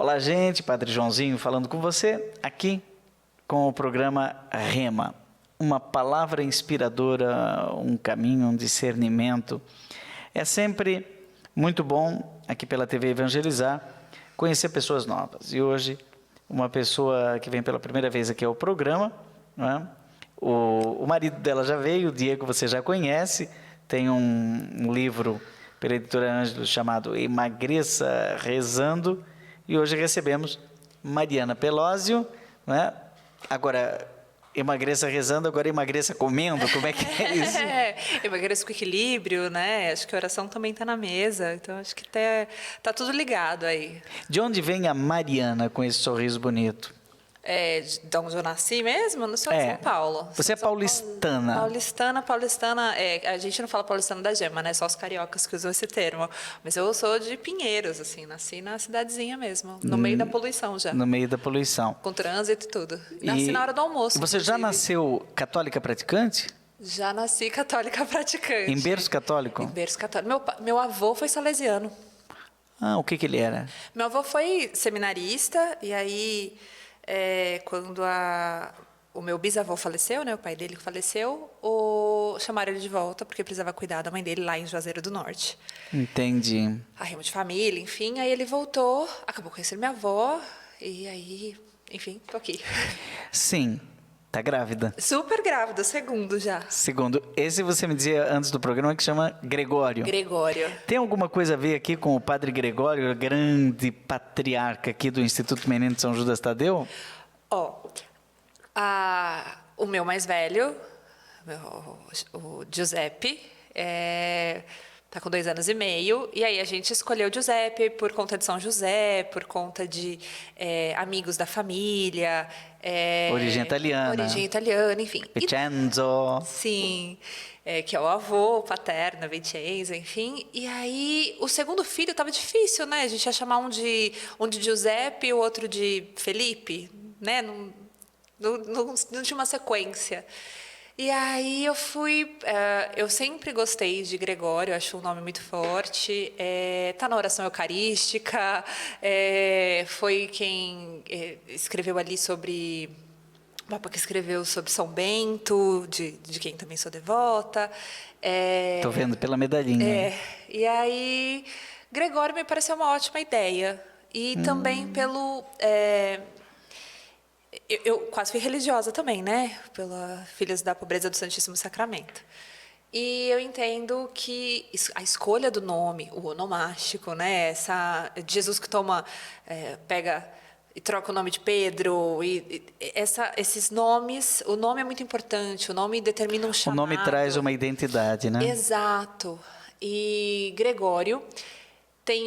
Olá, gente, Padre Joãozinho falando com você aqui com o programa Rema. Uma palavra inspiradora, um caminho, um discernimento. É sempre muito bom aqui pela TV Evangelizar conhecer pessoas novas. E hoje, uma pessoa que vem pela primeira vez aqui ao programa, não é? O marido dela já veio, o Diego você já conhece, tem um livro pela editora Ângelo chamado Emagreça Rezando, e hoje recebemos Mariana Pelósio, né? Agora, emagreça rezando, agora emagreça comendo, como é que é isso? Emagreça com equilíbrio, né? Acho que a oração também está na mesa, então acho que tá tudo ligado aí. De onde vem a Mariana com esse sorriso bonito? De onde eu nasci mesmo? Não sou de São Paulo. Você é paulistana. Paulistana. A gente não fala paulistana da gema, né? Só os cariocas que usam esse termo. Mas eu sou de Pinheiros, assim. Nasci na cidadezinha mesmo. No meio da poluição já. No meio da poluição. Com trânsito e tudo. Nasci na hora do almoço. Você já nasceu católica praticante? Já nasci católica praticante. Em berço católico? Em berço católico. Meu avô foi salesiano. Ah, o que ele era? Meu avô foi seminarista, e aí... quando o meu bisavô faleceu, né, o pai dele faleceu, chamaram ele de volta porque precisava cuidar da mãe dele lá em Juazeiro do Norte. Entendi. Arrimo de família, enfim, aí ele voltou, acabou conhecendo minha avó, e aí, enfim, tô aqui. Sim, tá grávida. Super grávida, segundo já. Segundo, esse você me dizia antes do programa que chama Gregório. Gregório. Tem alguma coisa a ver aqui com o Padre Gregório, grande patriarca aqui do Instituto Menino de São Judas Tadeu? O meu mais velho, o Giuseppe, tá com 2 anos e meio, e aí a gente escolheu Giuseppe por conta de São José, por conta de amigos da família. Origem italiana, enfim. Vincenzo. Sim, que é o avô paterno, Vincenzo, enfim. E aí, o segundo filho estava difícil, né? A gente ia chamar um de Giuseppe e o outro de Felipe, né? Não tinha uma sequência. E aí eu sempre gostei de Gregório, acho um nome muito forte, tá na oração eucarística, foi quem escreveu ali sobre, o Papa que escreveu sobre São Bento, de quem também sou devota. Tô vendo pela medalhinha. E aí, Gregório me pareceu uma ótima ideia, e também pelo... Eu quase fui religiosa também, né? Pela Filhos da Pobreza do Santíssimo Sacramento. E eu entendo que a escolha do nome, o onomástico, né? Jesus que pega e troca o nome de Pedro, esses nomes, o nome é muito importante, o nome determina um chamado. O nome traz uma identidade, né? Exato. E Gregório tem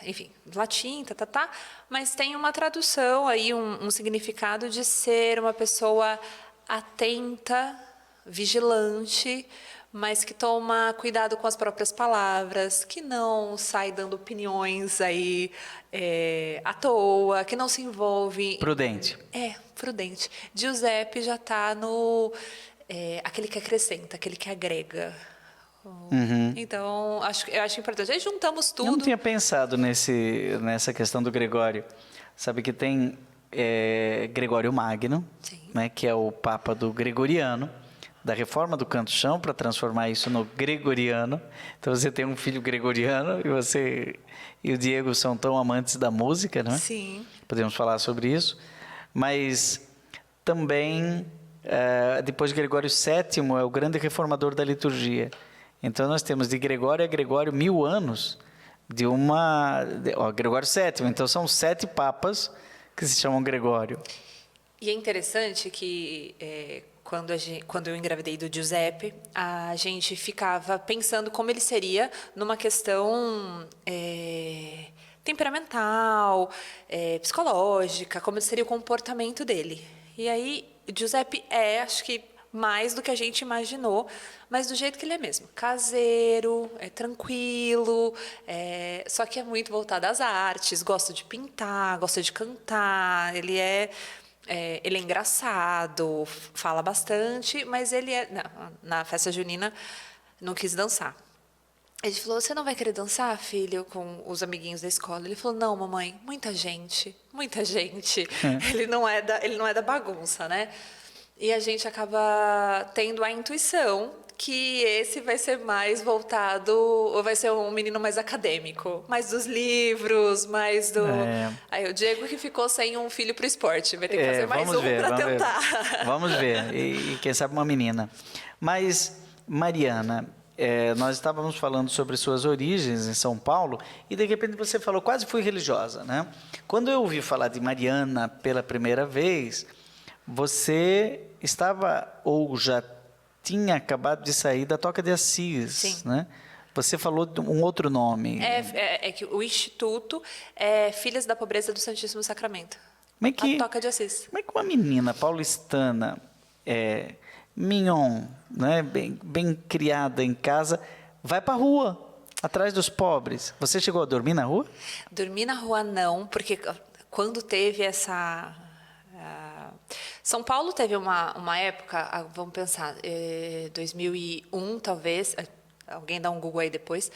enfim, latim, mas tem uma tradução aí, um significado de ser uma pessoa atenta, vigilante, mas que toma cuidado com as próprias palavras, que não sai dando opiniões aí à toa, que não se envolve... Prudente. Prudente. Giuseppe já está no... aquele que acrescenta, aquele que agrega. Então, eu acho importante. Aí juntamos tudo. Eu não tinha pensado nessa questão do Gregório. Sabe que tem Gregório Magno, né, que é o Papa do Gregoriano, da reforma do canto-chão, para transformar isso no gregoriano. Então você tem um filho gregoriano e você e o Diego são tão amantes da música, não é? Sim. Podemos falar sobre isso. Mas também, depois de Gregório VII, é o grande reformador da liturgia. Então nós temos de Gregório a Gregório 1000 anos Gregório VII. Então são 7 papas que se chamam Gregório. E é interessante que quando eu engravidei do Giuseppe, a gente ficava pensando como ele seria numa questão temperamental, psicológica, como seria o comportamento dele. E aí, Giuseppe acho que mais do que a gente imaginou, mas do jeito que ele é mesmo. Caseiro, tranquilo, só que é muito voltado às artes, gosta de pintar, gosta de cantar, ele é engraçado, fala bastante, mas ele na festa junina não quis dançar. A gente falou, você não vai querer dançar, filho, com os amiguinhos da escola? Ele falou, não, mamãe, muita gente, muita gente. Ele não é da bagunça, né? E a gente acaba tendo a intuição que esse vai ser mais voltado, ou vai ser um menino mais acadêmico, mais dos livros, mais do... Aí o Diego que ficou sem um filho pro esporte, vai ter que fazer mais um para tentar. Vamos ver, e quem sabe uma menina. Mas, Mariana, nós estávamos falando sobre suas origens em São Paulo, e de repente você falou, quase fui religiosa, né? Quando eu ouvi falar de Mariana pela primeira vez, você estava, ou já tinha acabado de sair da Toca de Assis, Sim. né? Você falou de um outro nome. É que o Instituto é Filhas da Pobreza do Santíssimo Sacramento. A Toca de Assis. Como é que uma menina paulistana, mignon, né? bem criada em casa, vai para a rua, atrás dos pobres? Você chegou a dormir na rua? Dormir na rua não, porque quando teve essa... São Paulo teve uma época, vamos pensar, 2001 talvez, alguém dá um Google aí depois,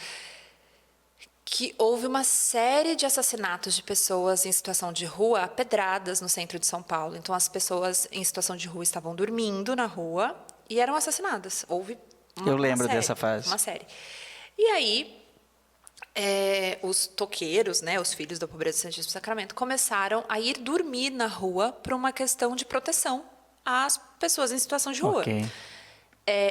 que houve uma série de assassinatos de pessoas em situação de rua, pedradas no centro de São Paulo. Então, as pessoas em situação de rua estavam dormindo na rua e eram assassinadas. Houve Eu lembro dessa fase. Uma série. E aí, os toqueiros, né, os filhos da pobreza do Santíssimo Sacramento, começaram a ir dormir na rua por uma questão de proteção às pessoas em situação de rua. Okay.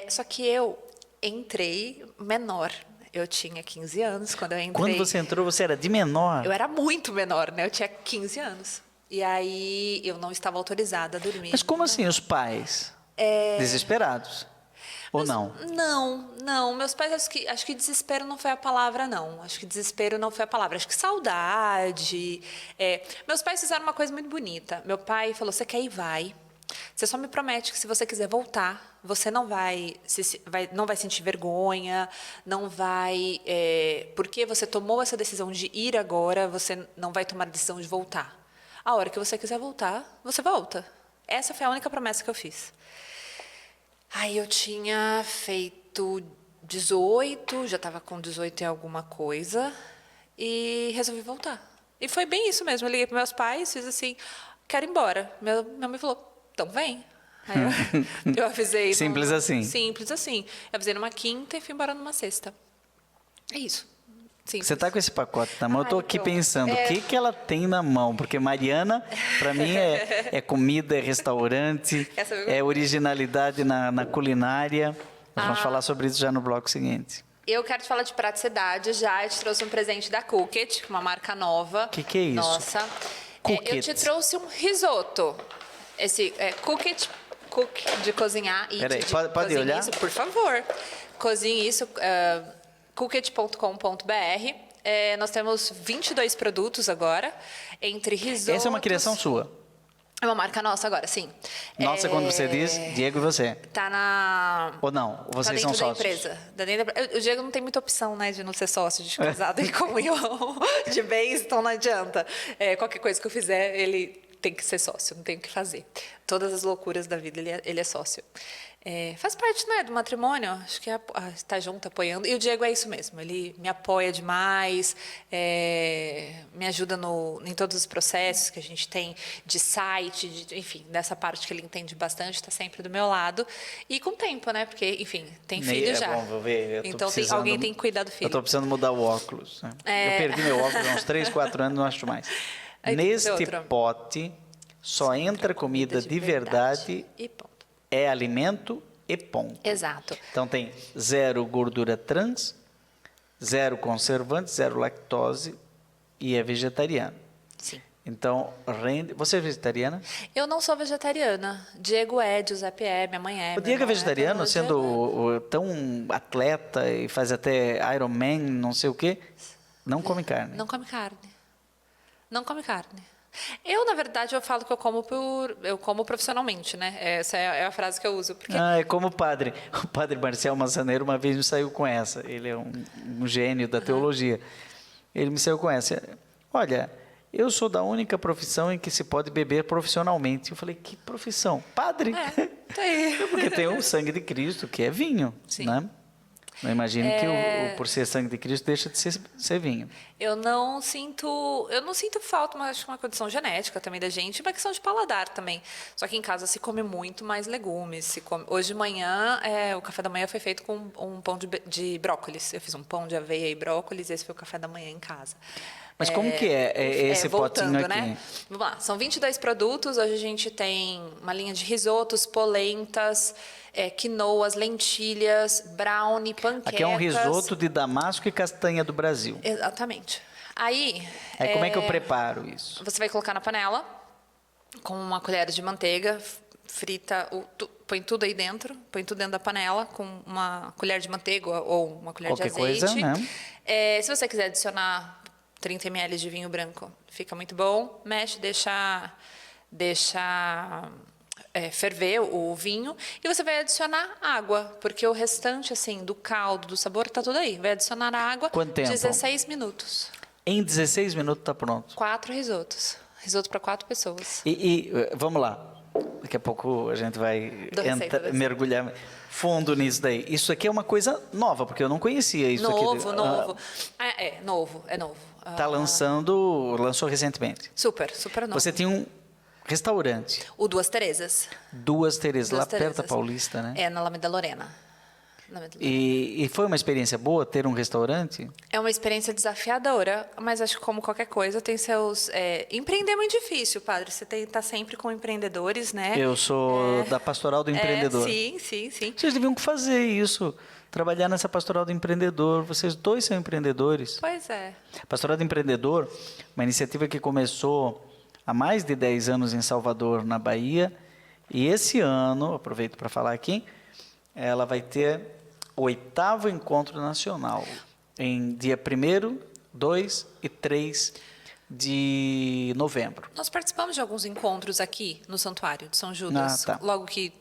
Só que eu entrei menor. Eu tinha 15 anos quando eu entrei. Quando você entrou, você era de menor? Eu era muito menor, né? Eu tinha 15 anos. E aí eu não estava autorizada a dormir. Mas como assim, os pais? Desesperados? Ou não? Não. Meus pais, acho que desespero não foi a palavra, não. Acho que desespero não foi a palavra. Acho que saudade. Meus pais fizeram uma coisa muito bonita. Meu pai falou, você quer ir? Vai. Você só me promete que se você quiser voltar, você não vai sentir vergonha, não vai... porque você tomou essa decisão de ir agora, você não vai tomar a decisão de voltar. A hora que você quiser voltar, você volta. Essa foi a única promessa que eu fiz. Aí eu tinha feito 18, já estava com 18 em alguma coisa, e resolvi voltar. E foi bem isso mesmo. Eu liguei para meus pais, fiz assim, quero ir embora. Minha mãe falou, então vem. Aí eu avisei. Simples assim. Simples assim. Eu avisei numa quinta e fui embora numa sexta. É isso. Simples. Você está com esse pacote na mão, eu estou aqui pronto. pensando, o que ela tem na mão? Porque Mariana, para mim, é comida, é restaurante, é originalidade na culinária. Nós vamos falar sobre isso já no bloco seguinte. Eu quero te falar de praticidade já. Eu te trouxe um presente da Cookit, uma marca nova. O que é isso? Nossa. Eu te trouxe um risoto. Esse Cookit, de cozinhar. Peraí, pode olhar? Isso, por favor. Cozinhe isso. Cookit.com.br. Nós temos 22 produtos agora, entre risotos... Essa é uma criação sua? É uma marca nossa agora, sim. Nossa, quando você diz, Diego e você? Tá na... Ou não? Vocês são sócios? Empresa. O Diego não tem muita opção, né, de não ser sócio, de casado em comunhão de bens, então não adianta. Qualquer coisa que eu fizer, ele tem que ser sócio, não tem o que fazer. Todas as loucuras da vida, ele é sócio. Faz parte, né, do matrimônio, acho que está junto, apoiando. E o Diego é isso mesmo, ele me apoia demais, me ajuda em todos os processos que a gente tem de site, enfim, dessa parte que ele entende bastante, está sempre do meu lado. E com tempo, né, porque, enfim, tem filho já. Bom, vou ver. Então alguém tem que cuidar do filho. Eu estou precisando mudar o óculos. Né? Eu perdi meu óculos há uns 3, 4 anos, não acho mais. Neste pote só entra comida de verdade e ponto. É alimento e ponto. Exato. Então tem 0 gordura trans, 0 conservante, 0 lactose e é vegetariano. Sim. Então, você é vegetariana? Eu não sou vegetariana. Diego Giuseppe minha mãe é. O Diego é vegetariano, sendo tão atleta e faz até Ironman, não sei o quê, não come carne. Não come carne. Não come carne. Eu, na verdade, eu falo que eu como profissionalmente, né? Essa é a frase que eu uso. Porque... é como o padre. O padre Marcial Massaneiro uma vez me saiu com essa. Ele é um gênio da teologia. Ele me saiu com essa. Olha, eu sou da única profissão em que se pode beber profissionalmente. Eu falei, que profissão? Padre? Tá aí. Porque tem o sangue de Cristo, que é vinho, Sim. né? Não imagino que por ser sangue de Cristo deixa de ser vinho. Eu não sinto falta, mas acho que é uma condição genética também da gente, uma questão de paladar também. Só que em casa se come muito mais legumes. Hoje de manhã, o café da manhã foi feito com um pão de brócolis. Eu fiz um pão de aveia e brócolis, esse foi o café da manhã em casa. Mas como que é esse voltando, potinho aqui? Né? Vamos lá, são 22 produtos. Hoje a gente tem uma linha de risotos, polentas, quinoas, lentilhas, brownie, panquecas. Aqui é um risoto de damasco e castanha do Brasil. Exatamente. Aí como é que eu preparo isso? Você vai colocar na panela com uma colher de manteiga, frita, põe tudo aí dentro, põe tudo dentro da panela com uma colher de manteiga ou uma colher de azeite. Qualquer coisa, né? Se você quiser adicionar 30 ml de vinho branco, fica muito bom. Mexe, deixa ferver o vinho e você vai adicionar água, porque o restante assim do caldo, do sabor, tá tudo aí. Vai adicionar a água. Quanto tempo? 16 minutos. Em 16 minutos está pronto. 4 risotos. Risoto para 4 pessoas. E vamos lá. Daqui a pouco a gente vai mergulhar fundo nisso daí. Isso aqui é uma coisa nova, porque eu não conhecia isso aqui. Novo. Novo. Lançou recentemente. Super novo. Você tinha um restaurante. O Duas Terezas. Duas Terezas, lá perto da Paulista, né? Na Alameda Lorena. E foi uma experiência boa ter um restaurante? É uma experiência desafiadora, mas acho que como qualquer coisa tem seus... empreender é muito difícil, padre. Você está sempre com empreendedores, né? Eu sou da Pastoral do Empreendedor. Sim. Vocês deviam fazer isso, trabalhar nessa Pastoral do Empreendedor. Vocês dois são empreendedores. Pois é. Pastoral do Empreendedor, uma iniciativa que começou há mais de 10 anos em Salvador, na Bahia. E esse ano, aproveito para falar aqui, ela vai ter o 8º Encontro Nacional, em dia 1º, 2 e 3 de novembro. Nós participamos de alguns encontros aqui no Santuário de São Judas, logo que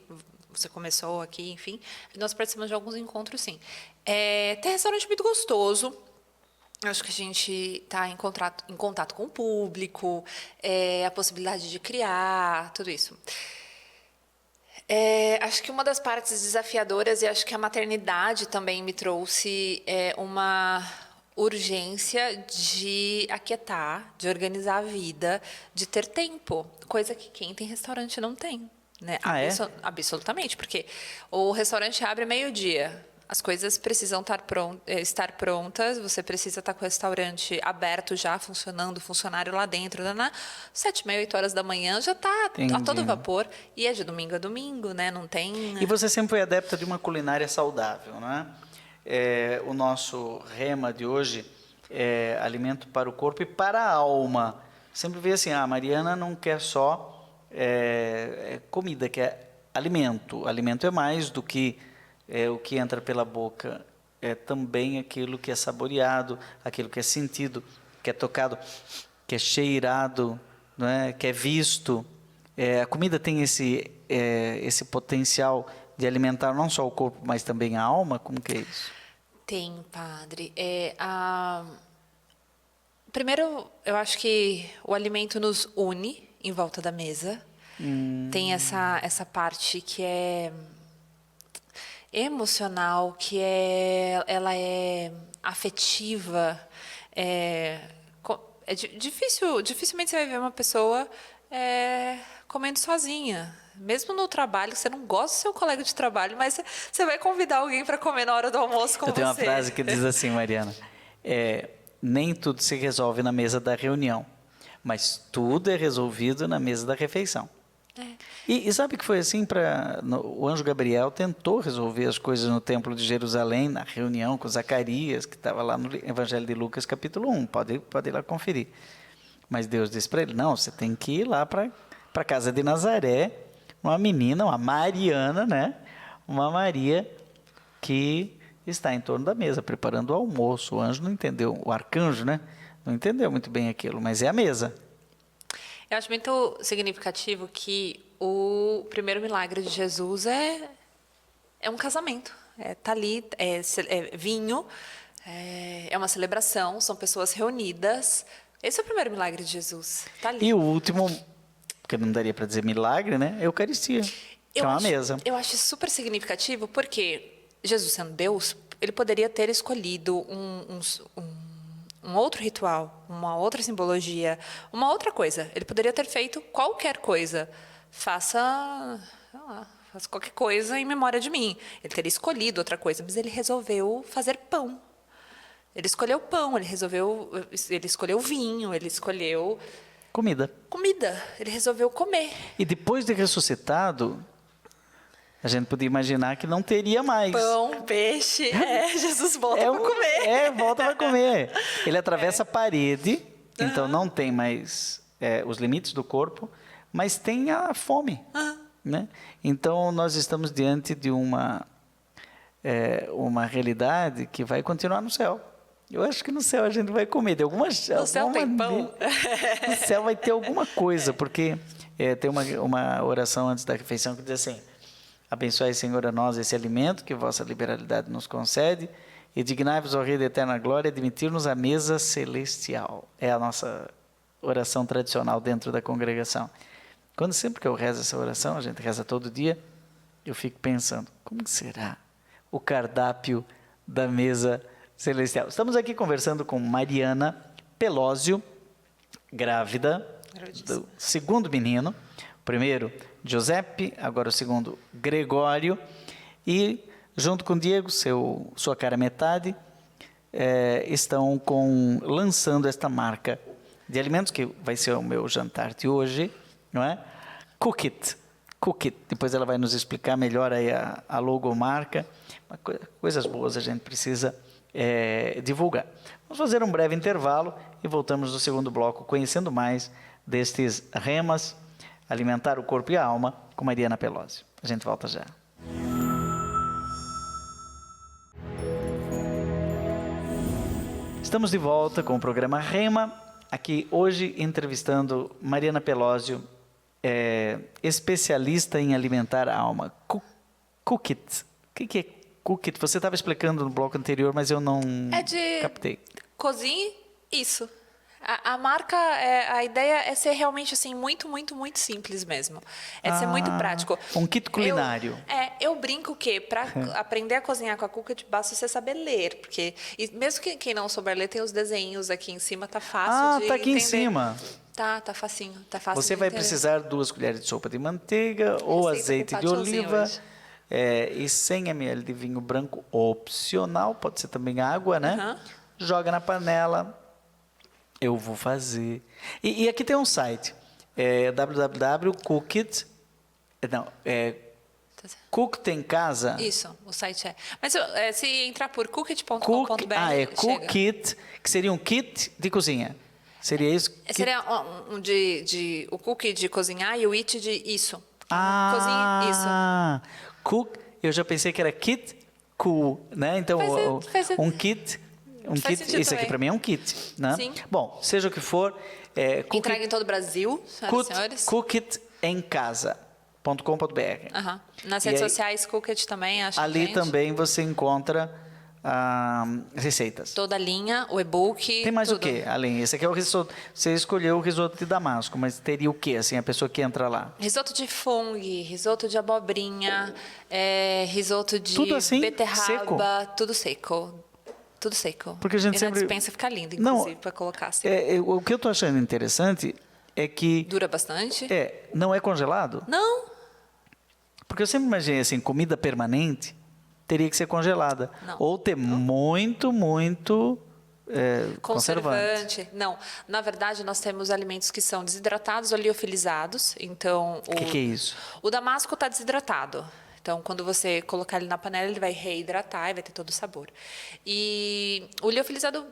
você começou aqui, enfim. Nós participamos de alguns encontros, sim. Tem restaurante muito gostoso. Acho que a gente está em contato com o público, a possibilidade de criar, tudo isso. Acho que uma das partes desafiadoras, e acho que a maternidade também me trouxe uma urgência de aquietar, de organizar a vida, de ter tempo, coisa que quem tem restaurante não tem. Né? Absolutamente, porque o restaurante abre meio-dia. As coisas precisam estar prontas, você precisa estar com o restaurante aberto já, funcionando, funcionário lá dentro. 7h30, 8h da manhã já está a todo vapor. E é de domingo a domingo, né? Não tem... E você sempre foi adepta de uma culinária saudável, não é? O nosso rema de hoje é alimento para o corpo e para a alma. Sempre vê assim, a Mariana não quer só comida, quer alimento. Alimento é mais do que... o que entra pela boca é também aquilo que é saboreado, aquilo que é sentido, que é tocado, que é cheirado, não é? Que é visto. A comida tem esse potencial de alimentar não só o corpo, mas também a alma. Como que é isso? Tem, padre. Primeiro, eu acho que o alimento nos une em volta da mesa. Tem essa parte que é emocional, que ela é afetiva. Dificilmente você vai ver uma pessoa comendo sozinha. Mesmo no trabalho, você não gosta do seu colega de trabalho, mas você vai convidar alguém para comer na hora do almoço com você. Eu tenho uma frase que diz assim, Mariana, nem tudo se resolve na mesa da reunião, mas tudo é resolvido na mesa da refeição. E sabe que foi assim o anjo Gabriel tentou resolver as coisas no templo de Jerusalém, na reunião com Zacarias, que estava lá no Evangelho de Lucas, capítulo 1, pode ir lá conferir. Mas Deus disse para ele, não, você tem que ir lá para a casa de Nazaré, uma menina, uma Mariana, né? Uma Maria que está em torno da mesa, preparando o almoço. O anjo não entendeu, o arcanjo, né? Não entendeu muito bem aquilo, mas é a mesa. Eu acho muito significativo que o primeiro milagre de Jesus é um casamento. Tá ali, é vinho, é uma celebração, são pessoas reunidas. Esse é o primeiro milagre de Jesus. Tá ali. E o último, porque não daria para dizer milagre, né? É a Eucaristia, que é uma mesa. Eu acho super significativo porque Jesus, sendo Deus, ele poderia ter escolhido um outro ritual, uma outra simbologia, uma outra coisa. Ele poderia ter feito qualquer coisa. Faça qualquer coisa em memória de mim. Ele teria escolhido outra coisa, mas ele resolveu fazer pão. Ele escolheu pão, ele escolheu vinho, ele escolheu Comida. Ele resolveu comer. E depois de ressuscitado, a gente podia imaginar que não teria mais. Pão, peixe, Jesus volta para comer. Volta para comer. Ele atravessa a parede, então não tem mais os limites do corpo, mas tem a fome. Né? Então, nós estamos diante de uma realidade que vai continuar no céu. Eu acho que no céu a gente vai comer. No céu tem pão? No céu vai ter alguma coisa, porque tem uma oração antes da refeição que diz assim: abençoai, Senhor, a nós esse alimento que vossa liberalidade nos concede, e dignai-vos, ó Rei da eterna glória, admitir-nos à mesa celestial. É a nossa oração tradicional dentro da congregação. Sempre que eu rezo essa oração, a gente reza todo dia, eu fico pensando, como que será o cardápio da mesa celestial? Estamos aqui conversando com Mariana Pelósio, grávida do segundo menino, o primeiro Giuseppe, agora o segundo Gregório, e junto com Diego, sua cara metade, estão lançando esta marca de alimentos que vai ser o meu jantar de hoje, não é? Cook It. Depois ela vai nos explicar melhor aí a logomarca. Coisas boas a gente precisa divulgar. Vamos fazer um breve intervalo e voltamos no segundo bloco, conhecendo mais destes remas, alimentar o corpo e a alma, com Mariana Pelósio. A gente volta já. Estamos de volta com o programa Rema, aqui hoje entrevistando Mariana Pelósio, especialista em alimentar a alma. Cook It. O que é Cook It? Você estava explicando no bloco anterior, mas eu não captei. Cozinhe isso. A marca, a ideia é ser realmente assim, muito, muito, muito simples mesmo. É ser muito prático. Um kit culinário. Eu brinco que para aprender a cozinhar com a Cook It, basta você saber ler. Porque mesmo que quem não souber ler, tem os desenhos aqui em cima, tá fácil de tá aqui entender. em cima. Tá facinho, tá fácil. Você vai precisar 2 colheres de sopa de manteiga ou azeite de oliva e 100 ml de vinho branco opcional, pode ser também água, né? Joga na panela. Eu vou fazer. E aqui tem um site, www.cookit. Cook tem casa? Isso, o site é. Mas se entrar por cookit.com.br, Cookit, que seria um kit de cozinha. Seria isso? Seria o cookie de cozinhar e o it de isso. Cozinha, isso. Cook, eu já pensei que era kit cool, né? Então, um kit. Isso aqui para mim é um kit, né? Sim. Bom, seja o que for. Entrega em todo o Brasil, senhoras e senhores. Cookitemcasa.com.br. Nas redes sociais, Cookit também, acho. Ali também você encontra receitas. Toda a linha, o e-book. Tem mais tudo. o quê? Além, esse aqui é o risoto. Você escolheu o risoto de damasco, mas teria o quê? Assim, a pessoa que entra lá. Risoto de fungo, risoto de abobrinha, risoto de tudo assim, beterraba, seco? Tudo seco. Tudo seco. Porque a gente e sempre... na dispensa fica lindo, inclusive, para colocar assim. O que eu estou achando interessante é que... Dura bastante? Não é congelado? Não. Porque eu sempre imaginei assim, comida permanente teria que ser congelada. Não. Ou ter muito, muito conservante. Não. Na verdade, nós temos alimentos que são desidratados ou liofilizados. Então, o que é isso? O damasco está desidratado. Então, quando você colocar ele na panela, ele vai reidratar e vai ter todo o sabor. E o liofilizado,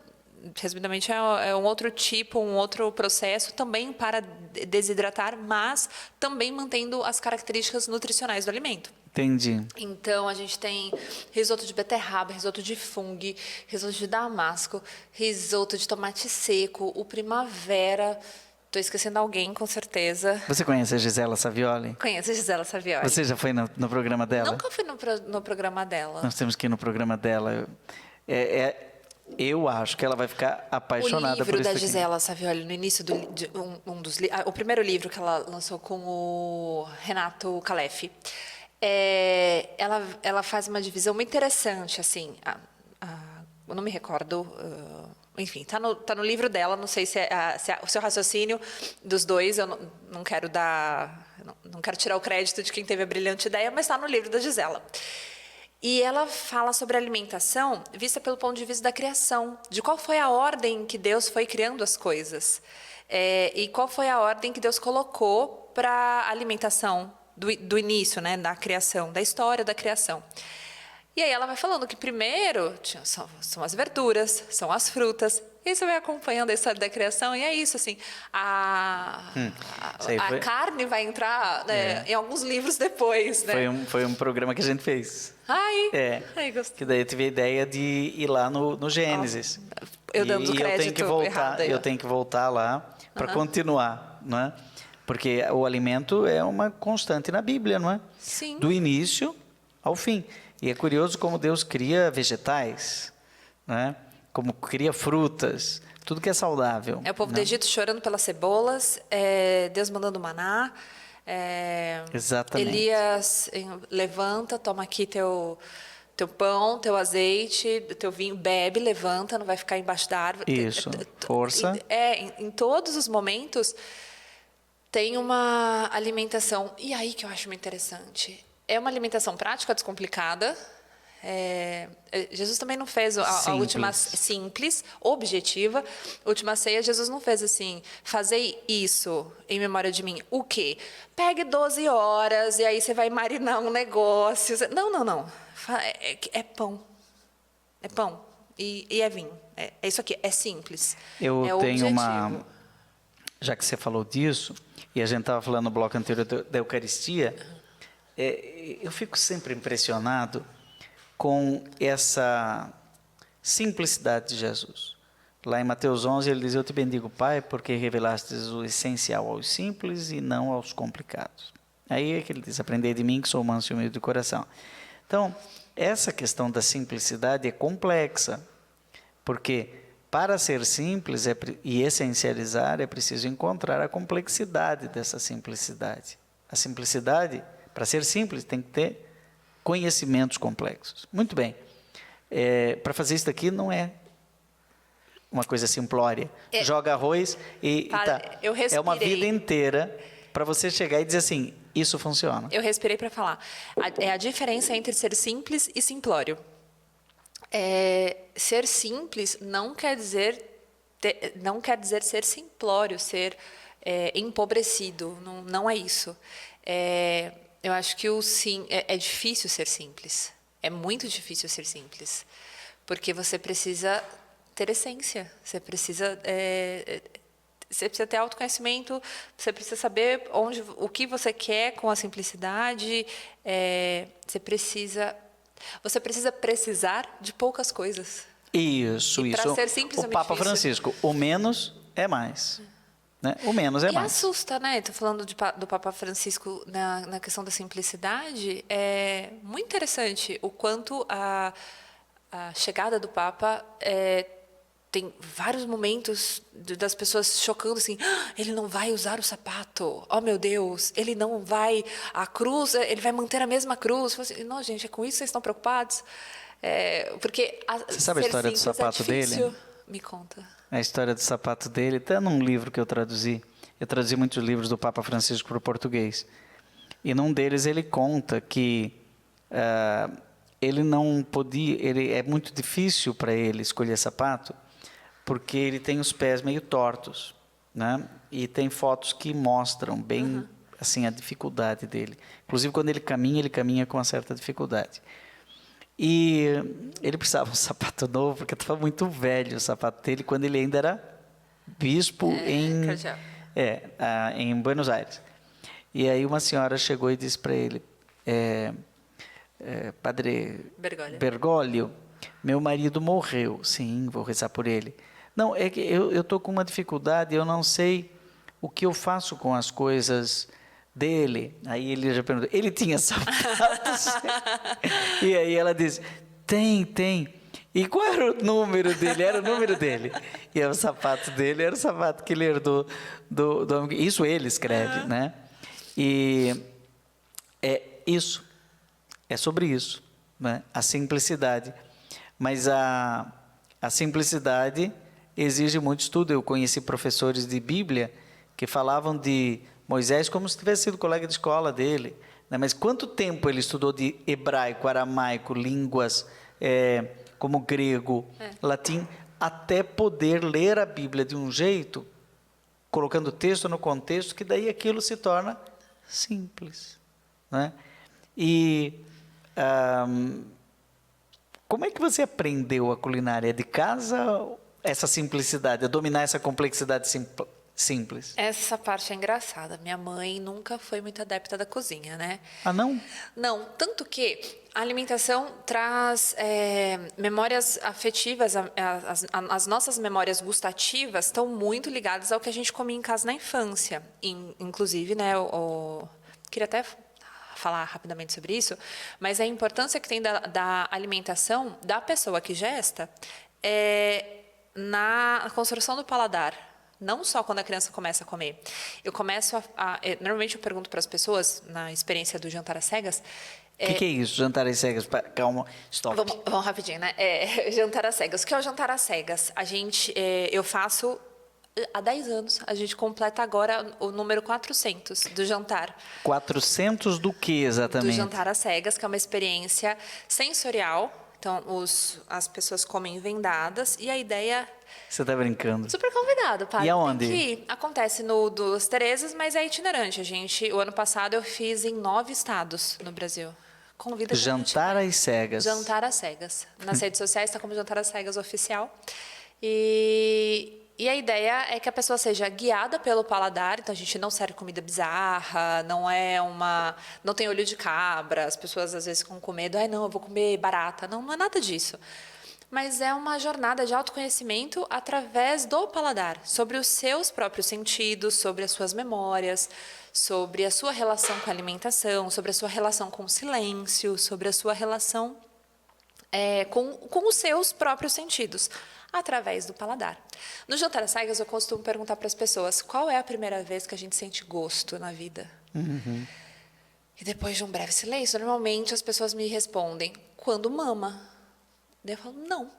resumidamente, é um outro tipo, um outro processo também para desidratar, mas também mantendo as características nutricionais do alimento. Entendi. Então, a gente tem risoto de beterraba, risoto de fungo, risoto de damasco, risoto de tomate seco, o primavera... Estou esquecendo alguém, com certeza. Você conhece a Gisela Savioli? Conheço a Gisela Savioli. Você já foi no programa dela? Nunca fui no programa dela. Nós temos que ir no programa dela. Eu acho que ela vai ficar apaixonada por isso. O livro da Gisela Savioli, no início o primeiro livro que ela lançou com o Renato Calef, ela faz uma divisão muito interessante, assim. eu não me recordo, enfim, tá no livro dela, não sei se o seu raciocínio dos dois, eu não quero não quero tirar o crédito de quem teve a brilhante ideia, mas está no livro da Gisela. E ela fala sobre a alimentação vista pelo ponto de vista da criação, de qual foi a ordem que Deus foi criando as coisas, e qual foi a ordem que Deus colocou para a alimentação do início, né, da criação, da história da criação. E aí ela vai falando que primeiro são as verduras, são as frutas. E aí você vai acompanhando a história da criação e é isso, assim. A carne vai entrar, né, em alguns livros depois, né? Foi um programa que a gente fez. Ai, gostei. Que daí eu tive a ideia de ir lá no Gênesis. Eu dando crédito errado. Eu tenho que voltar lá para continuar, não é? Porque o alimento é uma constante na Bíblia, não é? Sim. Do início ao fim. E é curioso como Deus cria vegetais, né? Como cria frutas, tudo que é saudável. É o povo do Egito chorando pelas cebolas, Deus mandando maná. Exatamente. Elias levanta, toma aqui teu pão, teu azeite, teu vinho, bebe, levanta, não vai ficar embaixo da árvore. Isso, força. Em todos os momentos tem uma alimentação. E aí que eu acho muito interessante. É uma alimentação prática, descomplicada. Jesus também não fez a última simples, objetiva. A última ceia, Jesus não fez assim: fazei isso em memória de mim. O quê? Pegue 12 horas e aí você vai marinar um negócio. Não. É pão. É pão e é vinho. É isso aqui. É simples. Eu tenho objetivo. Já que você falou disso, e a gente estava falando no bloco anterior da Eucaristia, eu fico sempre impressionado com essa simplicidade de Jesus. Lá em Mateus 11, ele diz: eu te bendigo, Pai, porque revelastes o essencial aos simples e não aos complicados. Aí é que ele diz: aprendei de mim, que sou manso e humilde de coração. Então, essa questão da simplicidade é complexa, porque para ser simples e essencializar, é preciso encontrar a complexidade dessa simplicidade. A simplicidade, para ser simples, tem que ter conhecimentos complexos. Muito bem. Para fazer isso daqui não é uma coisa simplória. Joga arroz e tá. É uma vida inteira para você chegar e dizer assim: isso funciona. Eu respirei para falar. A diferença entre ser simples e simplório. Ser simples não quer dizer ser simplório, ser empobrecido. Não é isso. Eu acho que é difícil ser simples. É muito difícil ser simples. Porque você precisa ter essência. Você precisa ter autoconhecimento. Você precisa saber o que você quer com a simplicidade. Você precisa precisar de poucas coisas. Isso. Para ser simples o Papa Francisco, o menos é mais. Né? O menos é mais. E assusta, né? Estou falando do Papa Francisco na questão da simplicidade. É muito interessante o quanto a chegada do Papa tem vários momentos das pessoas chocando assim: ele não vai usar o sapato, oh meu Deus, ele não vai, a cruz, ele vai manter a mesma cruz. Assim, não, gente, é com isso que vocês estão preocupados? Porque você sabe a história do sapato dele? Me conta. A história do sapato dele está num livro que eu traduzi. Eu traduzi muitos livros do Papa Francisco para o português. E num deles ele conta que ele não podia, é muito difícil para ele escolher sapato, porque ele tem os pés meio tortos, né? E tem fotos que mostram bem assim a dificuldade dele. Inclusive quando ele caminha com uma certa dificuldade. E ele precisava de um sapato novo, porque estava muito velho o sapato dele, quando ele ainda era bispo em Buenos Aires. E aí uma senhora chegou e disse para ele: Padre Bergoglio, meu marido morreu. Sim, vou rezar por ele. Não, é que eu estou com uma dificuldade, eu não sei o que eu faço com as coisas dele. Aí ele já perguntou: ele tinha sapatos? E aí ela disse: tem. E qual era o número dele? Era o número dele. E o sapato dele era o sapato que ele herdou do amigo. Isso ele escreve, né? E é sobre isso, né? A simplicidade. Mas a simplicidade exige muito estudo. Eu conheci professores de Bíblia que falavam de Moisés como se tivesse sido colega de escola dele, né? Mas quanto tempo ele estudou de hebraico, aramaico, línguas como grego, latim, até poder ler a Bíblia de um jeito, colocando o texto no contexto, que daí aquilo se torna simples, né? E como é que você aprendeu a culinária? De casa, essa simplicidade, a dominar essa complexidade simples? Essa parte é engraçada. Minha mãe nunca foi muito adepta da cozinha, né? Ah, não? Não, tanto que a alimentação traz memórias afetivas, as nossas memórias gustativas estão muito ligadas ao que a gente comia em casa na infância. Inclusive, né, queria até falar rapidamente sobre isso, mas a importância que tem da alimentação da pessoa que gesta na construção do paladar. Não só quando a criança começa a comer. Normalmente eu pergunto para as pessoas, na experiência do jantar às cegas... O que é isso, jantar às cegas? Calma, stop. Vamos rapidinho, né? Jantar às cegas. O que é o jantar às cegas? Eu faço há 10 anos. A gente completa agora o número 400 do jantar. 400 do que exatamente? Do jantar às cegas, que é uma experiência sensorial. Então, as pessoas comem vendadas e a ideia... Você está brincando. Super convidado, padre. E aonde? Tem que ir. Acontece no Duas Terezas, mas é itinerante. O ano passado eu fiz em 9 estados no Brasil. Convida a gente. Jantar às cegas. Jantar às cegas. Nas redes sociais está como Jantar às Cegas Oficial. E a ideia é que a pessoa seja guiada pelo paladar. Então a gente não serve comida bizarra, não tem olho de cabra. As pessoas às vezes ficam com medo. Não, eu vou comer barata. Não é nada disso. Mas é uma jornada de autoconhecimento através do paladar, sobre os seus próprios sentidos, sobre as suas memórias, sobre a sua relação com a alimentação, sobre a sua relação com o silêncio, sobre a sua relação com os seus próprios sentidos, através do paladar. No Jantar às Cegas, eu costumo perguntar para as pessoas, qual é a primeira vez que a gente sente gosto na vida? Uhum. E depois de um breve silêncio, normalmente as pessoas me respondem, quando mama. Daí eu falo, não,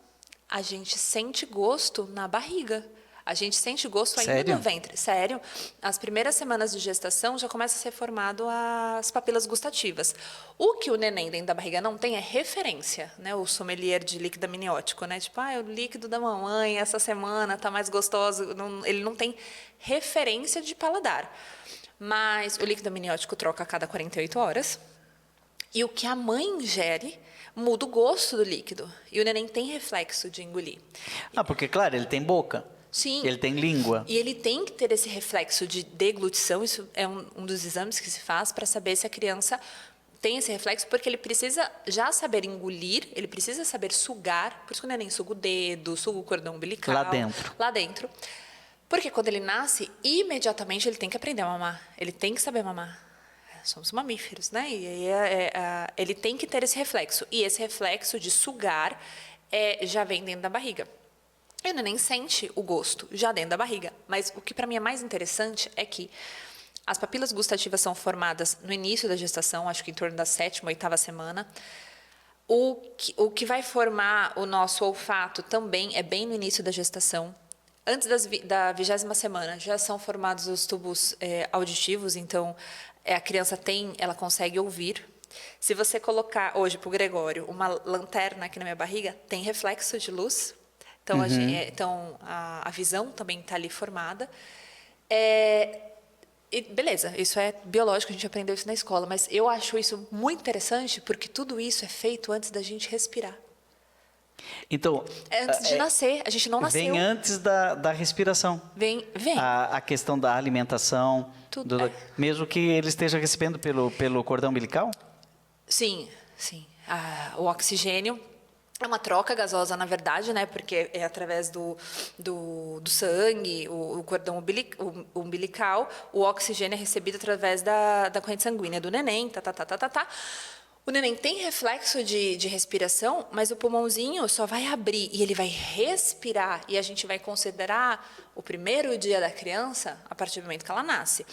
a gente sente gosto na barriga. A gente sente gosto ainda Sério? no ventre. Sério. As primeiras semanas de gestação já começa a ser formado as papilas gustativas. O que o neném dentro da barriga não tem é referência, né? O sommelier de líquido amniótico, né? Tipo, o líquido da mamãe essa semana tá mais gostoso. Ele não tem referência de paladar. Mas o líquido amniótico troca a cada 48 horas. E o que a mãe ingere muda o gosto do líquido. E o neném tem reflexo de engolir. Porque, claro, ele tem boca. Sim. Ele tem língua. E ele tem que ter esse reflexo de deglutição. Isso é um dos exames que se faz para saber se a criança tem esse reflexo, porque ele precisa já saber engolir, ele precisa saber sugar. Por isso que o neném suga o dedo, suga o cordão umbilical. Lá dentro. Lá dentro. Porque quando ele nasce, imediatamente ele tem que aprender a mamar. Ele tem que saber mamar. Somos mamíferos, né? E aí ele tem que ter esse reflexo. E esse reflexo de sugar já vem dentro da barriga. E o neném sente o gosto já dentro da barriga. Mas o que para mim é mais interessante é que as papilas gustativas são formadas no início da gestação, acho que em torno da 7ª, 8ª semana. O que vai formar o nosso olfato também é bem no início da gestação. Antes da 20ª semana já são formados os tubos auditivos, então a criança ela consegue ouvir. Se você colocar hoje para o Gregório uma lanterna aqui na minha barriga, tem reflexo de luz. Então, a visão também está ali formada. E beleza, isso é biológico, a gente aprendeu isso na escola, mas eu acho isso muito interessante porque tudo isso é feito antes da gente respirar. Então, antes de nascer, a gente não nasceu. Vem antes da respiração. Vem. A questão da alimentação, Tudo. Mesmo que ele esteja recebendo pelo cordão umbilical? Sim. O oxigênio é uma troca gasosa, na verdade, né? Porque é através do sangue, o cordão umbilical, o oxigênio é recebido através da corrente sanguínea do neném, O neném tem reflexo de respiração, mas o pulmãozinho só vai abrir e ele vai respirar. E a gente vai considerar o primeiro dia da criança a partir do momento que ela nasce.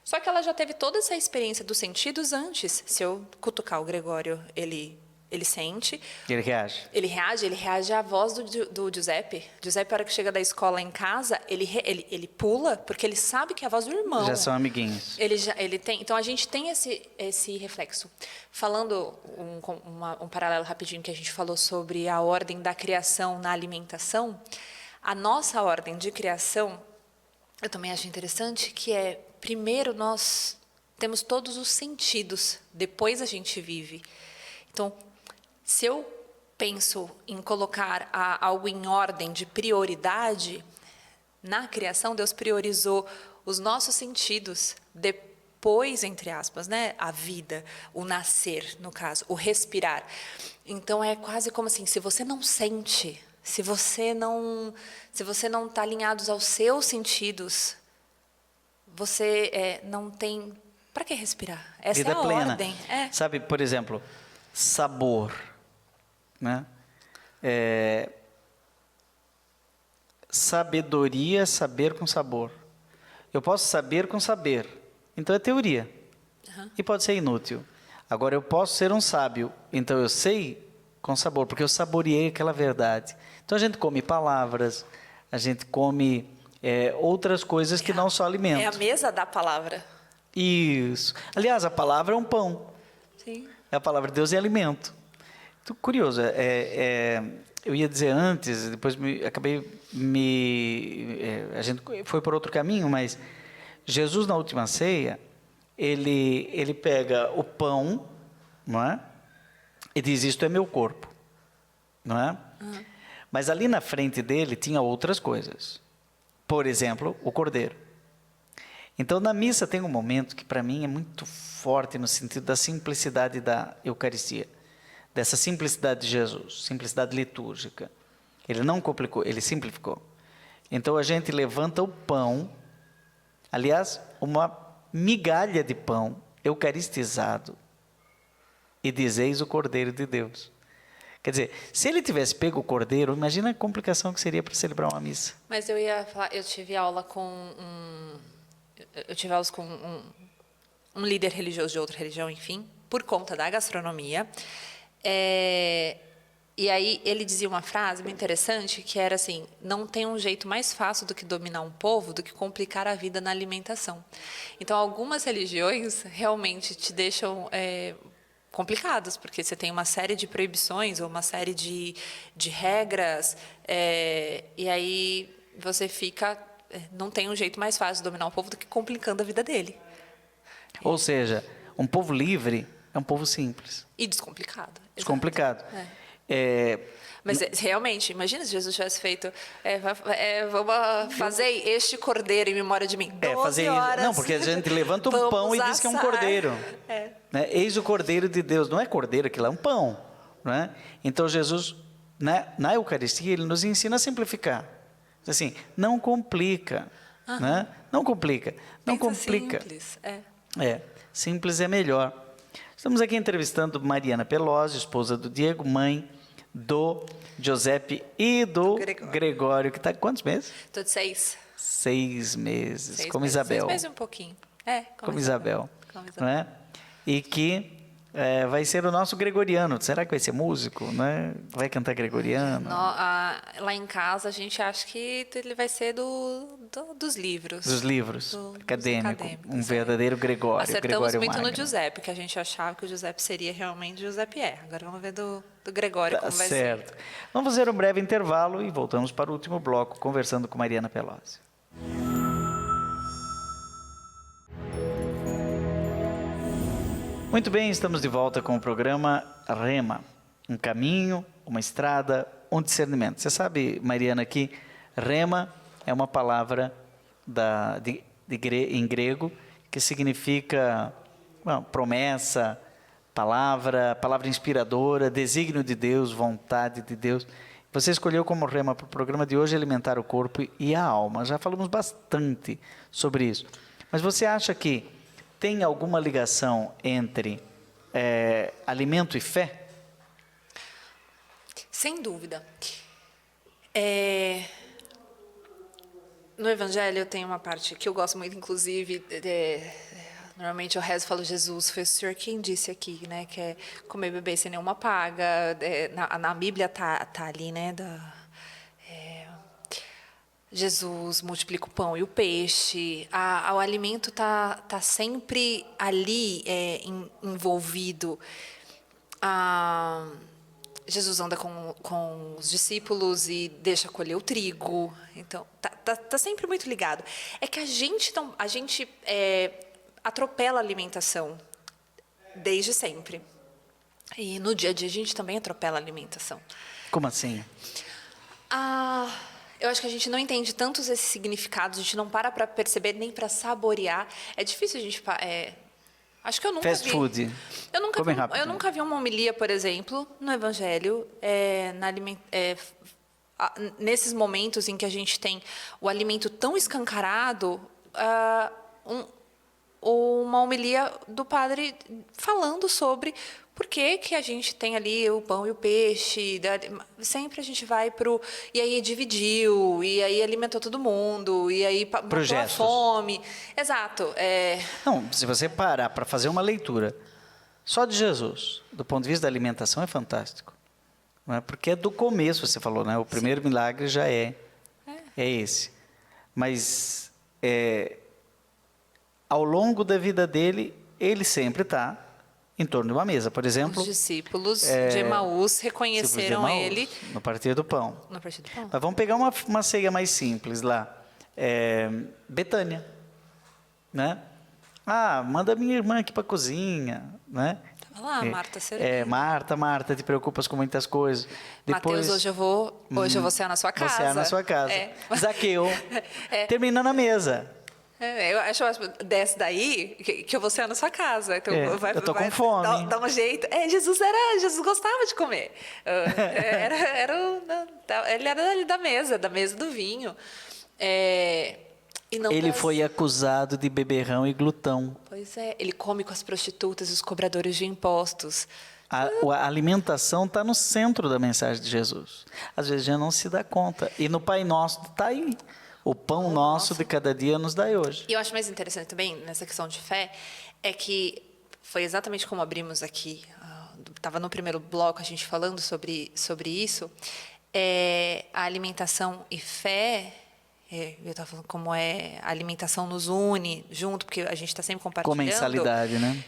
Só que ela já teve toda essa experiência dos sentidos antes. Se eu cutucar o Gregório, ele Ele sente. Ele reage. Ele reage à voz do Giuseppe. Giuseppe, a hora que chega da escola em casa, ele pula, porque ele sabe que é a voz do irmão. Já são amiguinhos. Ele tem, então, a gente tem esse reflexo. Falando um paralelo rapidinho que a gente falou sobre a ordem da criação na alimentação, a nossa ordem de criação, eu também acho interessante, que primeiro nós temos todos os sentidos, depois a gente vive. Então, se eu penso em colocar algo em ordem de prioridade, na criação Deus priorizou os nossos sentidos, depois, entre aspas, né, a vida, o nascer, no caso, o respirar. Então, é quase como assim, se você não sente, se você não está alinhado aos seus sentidos, você não tem... Para que respirar? Essa Vida é a plena. ordem. Sabe, por exemplo, sabor, né? Sabedoria, saber com sabor. Eu posso saber com saber, então é teoria. E pode ser inútil. Agora, eu posso ser um sábio, então eu sei com sabor, porque eu saboreei aquela verdade. Então, a gente come palavras, a gente come outras coisas que não só alimento. É a mesa da palavra. Isso. Aliás, a palavra é um pão. Sim. A palavra de Deus é alimento. Então, curioso, eu ia dizer antes, depois a gente foi por outro caminho, mas Jesus, na última ceia, ele pega o pão, não é? E diz, isto é meu corpo, não é? Mas ali na frente dele tinha outras coisas. Por exemplo, o cordeiro. Então, na missa tem um momento que para mim é muito forte no sentido da simplicidade da Eucaristia, dessa simplicidade de Jesus, simplicidade litúrgica. Ele não complicou, ele simplificou. Então, a gente levanta o pão, aliás, uma migalha de pão eucaristizado, e diz, eis o Cordeiro de Deus. Quer dizer, se ele tivesse pego o cordeiro, imagina a complicação que seria para celebrar uma missa. Mas eu ia falar, eu tive aulas com um líder religioso de outra religião, enfim, por conta da gastronomia. E aí ele dizia uma frase muito interessante, que era assim, não tem um jeito mais fácil do que dominar um povo, do que complicar a vida na alimentação. Então, algumas religiões realmente te deixam complicadas, porque você tem uma série de proibições ou uma série de regras, e aí você fica... não tem um jeito mais fácil de dominar um povo do que complicando a vida dele. Ou seja, um povo livre é um povo simples. E descomplicado. Descomplicado. Mas realmente, imagina se Jesus tivesse feito, vamos fazer este cordeiro em memória de mim. 12 horas. Não, porque a gente levanta um pão e diz que é um cordeiro. Né? Eis o Cordeiro de Deus. Não é cordeiro, aquilo é um pão. Não é? Então, Jesus, na Eucaristia, ele nos ensina a simplificar. Assim, não complica. Né? Não complica. Não complica. Simples. Simples é melhor. Estamos aqui entrevistando Mariana Pelosi, esposa do Diego, mãe do Giuseppe e do Gregório, que está quantos meses? Estou de 6. 6 meses, como Isabel. 6 meses e um pouquinho. Como Isabel. Não é? E que vai ser o nosso gregoriano. Será que vai ser músico? Né? Vai cantar gregoriano? Lá em casa, a gente acha que ele vai ser dos livros. Dos livros, acadêmico. Um verdadeiro Gregório. Acertamos muito Magno. no Giuseppe, porque a gente achava que o Giuseppe seria realmente Giuseppe. Agora vamos ver do Gregório como vai ser. Vamos fazer um breve intervalo e voltamos para o último bloco, conversando com Mariana Pelosi. Muito bem, estamos de volta com o programa Rema. Um caminho, uma estrada, um discernimento. Você sabe, Mariana, que Rema é uma palavra em grego que significa promessa, palavra inspiradora, desígnio de Deus, vontade de Deus. Você escolheu como Rema para o programa de hoje alimentar o corpo e a alma. Já falamos bastante sobre isso. Mas você acha que tem alguma ligação entre alimento e fé? Sem dúvida. No Evangelho tem uma parte que eu gosto muito, inclusive, Normalmente eu rezo e falo, Jesus, foi o Senhor quem disse aqui, né? Que é comer e beber sem nenhuma paga. Na Bíblia tá ali, né? Jesus multiplica o pão e o peixe. O alimento tá sempre ali envolvido. Jesus anda com os discípulos e deixa colher o trigo. Então, tá sempre muito ligado. É que a gente atropela a alimentação desde sempre. E no dia a dia a gente também atropela a alimentação. Como assim? Eu acho que a gente não entende tantos esses significados, a gente não para perceber nem para saborear. É difícil a gente... acho que eu nunca Fast food. Eu nunca vi uma homilia, por exemplo, no Evangelho, nesses momentos em que a gente tem o alimento tão escancarado, uma homilia do padre falando sobre por que a gente tem ali o pão e o peixe. Sempre a gente vai e aí dividiu, e aí alimentou todo mundo, e aí matou a fome. Exato. Não, se você parar para fazer uma leitura só de Jesus, do ponto de vista da alimentação, é fantástico. Não é? Porque é do começo, você falou, né? O primeiro milagre já é esse. Mas ao longo da vida dele, ele sempre está em torno de uma mesa. Por exemplo, os discípulos de Emaús reconheceram ele no partir do pão. No partir do pão. Mas vamos pegar uma ceia mais simples lá. Betânia, né? Manda minha irmã aqui para a cozinha, né? Tava lá, Marta servindo. Marta, te preocupas com muitas coisas. Depois, Mateus, hoje eu vou cear na sua casa. Você na sua casa. Zaqueu, terminando a mesa. Eu acho desce daí que eu vou cear na sua casa. Então eu tô com fome. Dá um jeito. Jesus gostava de comer. Ele era ali da mesa do vinho. Ele foi acusado de beberrão e glutão. Pois é, ele come com as prostitutas e os cobradores de impostos. A alimentação está no centro da mensagem de Jesus. Às vezes a gente não se dá conta. E no Pai Nosso está aí. O pão nosso de cada dia nos dai hoje. E eu acho mais interessante também, nessa questão de fé, é que foi exatamente como abrimos aqui. Estava no primeiro bloco a gente falando sobre isso. A alimentação e fé... eu estava falando como a alimentação nos une junto, porque a gente está sempre compartilhando. Comensalidade, né?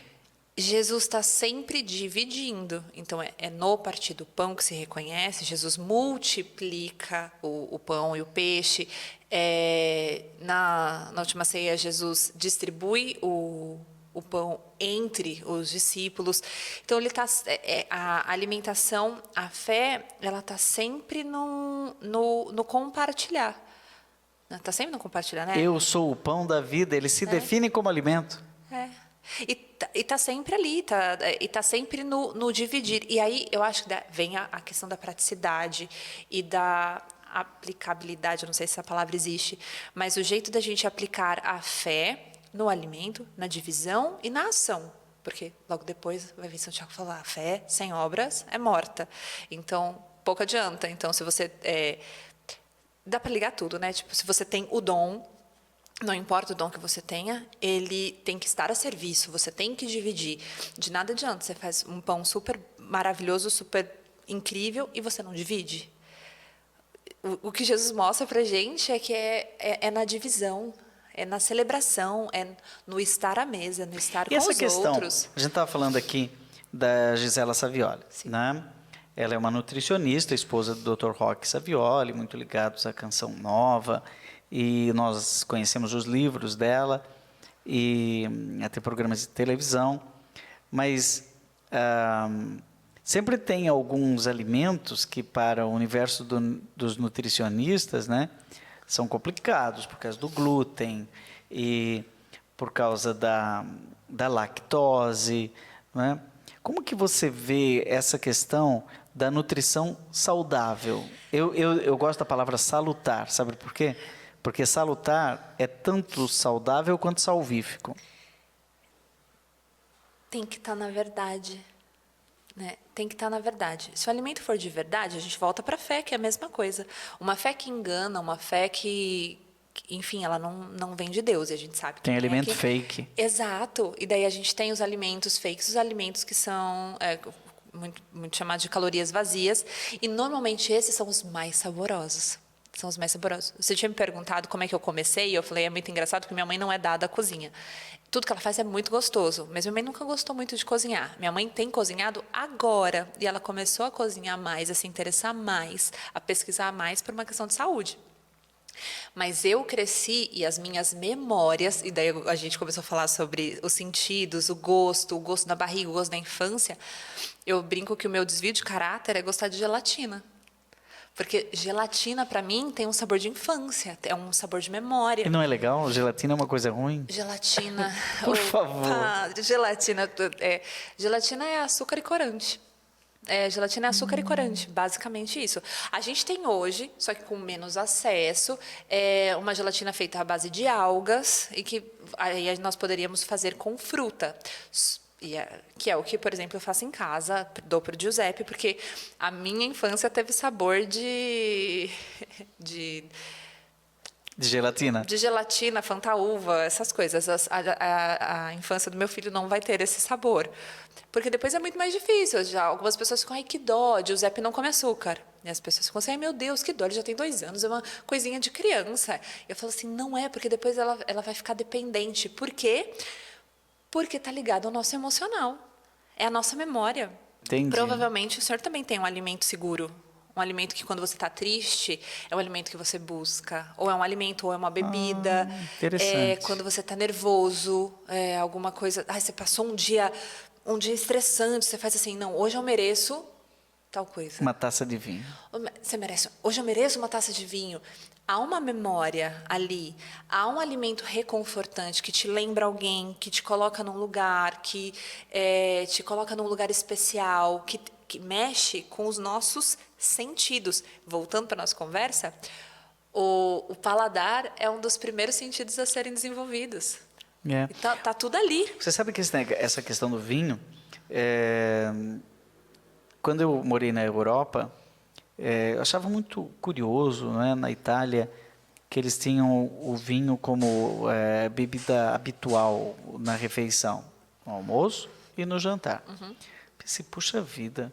Jesus está sempre dividindo. Então, é no partir do pão que se reconhece. Jesus multiplica o pão e o peixe. Na última ceia, Jesus distribui o pão entre os discípulos. Então, a alimentação, a fé, ela está sempre no compartilhar. Está sempre no compartilhar, né? Eu sou o pão da vida, ele se define como alimento. E está sempre ali, está sempre no dividir. E aí eu acho que vem a questão da praticidade e da aplicabilidade, eu não sei se essa palavra existe, mas o jeito da gente aplicar a fé no alimento, na divisão e na ação. Porque logo depois vai vir São Tiago falar, a fé sem obras é morta. Então, pouco adianta. Então, se você... dá para ligar tudo, né? Tipo, se você tem o dom, não importa o dom que você tenha, ele tem que estar a serviço, você tem que dividir. De nada adianta, você faz um pão super maravilhoso, super incrível, e você não divide. O que Jesus mostra para a gente é que é na divisão, é na celebração, é no estar à mesa, no estar com os outros. E essa questão, a gente estava falando aqui da Gisela Savioli, né? Ela é uma nutricionista, esposa do Dr. Roque Savioli, muito ligados à Canção Nova, e nós conhecemos os livros dela, e até programas de televisão, mas sempre tem alguns alimentos que para o universo dos nutricionistas, né, são complicados, por causa do glúten, e por causa da lactose, né? Como que você vê essa questão da nutrição saudável? Eu gosto da palavra salutar, sabe por quê? Porque salutar é tanto saudável quanto salvífico. Tem que estar na verdade, né? Tem que estar na verdade. Se o alimento for de verdade, a gente volta para a fé, que é a mesma coisa. Uma fé que engana, uma fé que enfim, ela não vem de Deus, e a gente sabe que Tem não é alimento que... fake. Exato. E daí a gente tem os alimentos fakes, os alimentos que são muito chamados de calorias vazias, e normalmente esses são os mais saborosos. São os mais saborosos. Você tinha me perguntado como é que eu comecei, e eu falei, é muito engraçado, porque minha mãe não é dada à cozinha. Tudo que ela faz é muito gostoso, mas minha mãe nunca gostou muito de cozinhar. Minha mãe tem cozinhado agora, e ela começou a cozinhar mais, a se interessar mais, a pesquisar mais por uma questão de saúde. Mas eu cresci e as minhas memórias, e daí a gente começou a falar sobre os sentidos, o gosto da barriga, o gosto da infância. Eu brinco que o meu desvio de caráter é gostar de gelatina. Porque gelatina, para mim, tem um sabor de infância, é um sabor de memória. E não é legal? Gelatina é uma coisa ruim? Gelatina. Por favor. Gelatina é açúcar e corante. Gelatina é açúcar e corante, basicamente isso. A gente tem hoje, só que com menos acesso, uma gelatina feita à base de algas e que aí nós poderíamos fazer com fruta. Que é o que, por exemplo, eu faço em casa, dou para o Giuseppe, porque a minha infância teve sabor de gelatina? De gelatina, fantaúva, essas coisas. A infância do meu filho não vai ter esse sabor. Porque depois é muito mais difícil. Já algumas pessoas ficam, ai, que dó, o Giuseppe não come açúcar. E as pessoas ficam assim, ai, meu Deus, que dó, ele já tem 2 anos, é uma coisinha de criança. Eu falo assim, não é, porque depois ela vai ficar dependente. Por quê? Porque está ligado ao nosso emocional. É a nossa memória. Entendi. Provavelmente o senhor também tem um alimento seguro. Um alimento que, quando você está triste, é um alimento que você busca. Ou é um alimento, ou é uma bebida. Interessante. Quando você está nervoso, alguma coisa... você passou um dia estressante, você faz assim, não, hoje eu mereço tal coisa. Uma taça de vinho. Você merece, hoje eu mereço uma taça de vinho. Há uma memória ali, há um alimento reconfortante que te lembra alguém, que te coloca num lugar, que te coloca num lugar especial, que mexe com os nossos sentidos. Voltando para a nossa conversa, o paladar é um dos primeiros sentidos a serem desenvolvidos. Então, tá tudo ali. Você sabe que essa questão do vinho, quando eu morei na Europa, eu achava muito curioso, né, na Itália, que eles tinham o vinho como bebida habitual na refeição, no almoço e no jantar. Pensei, puxa vida,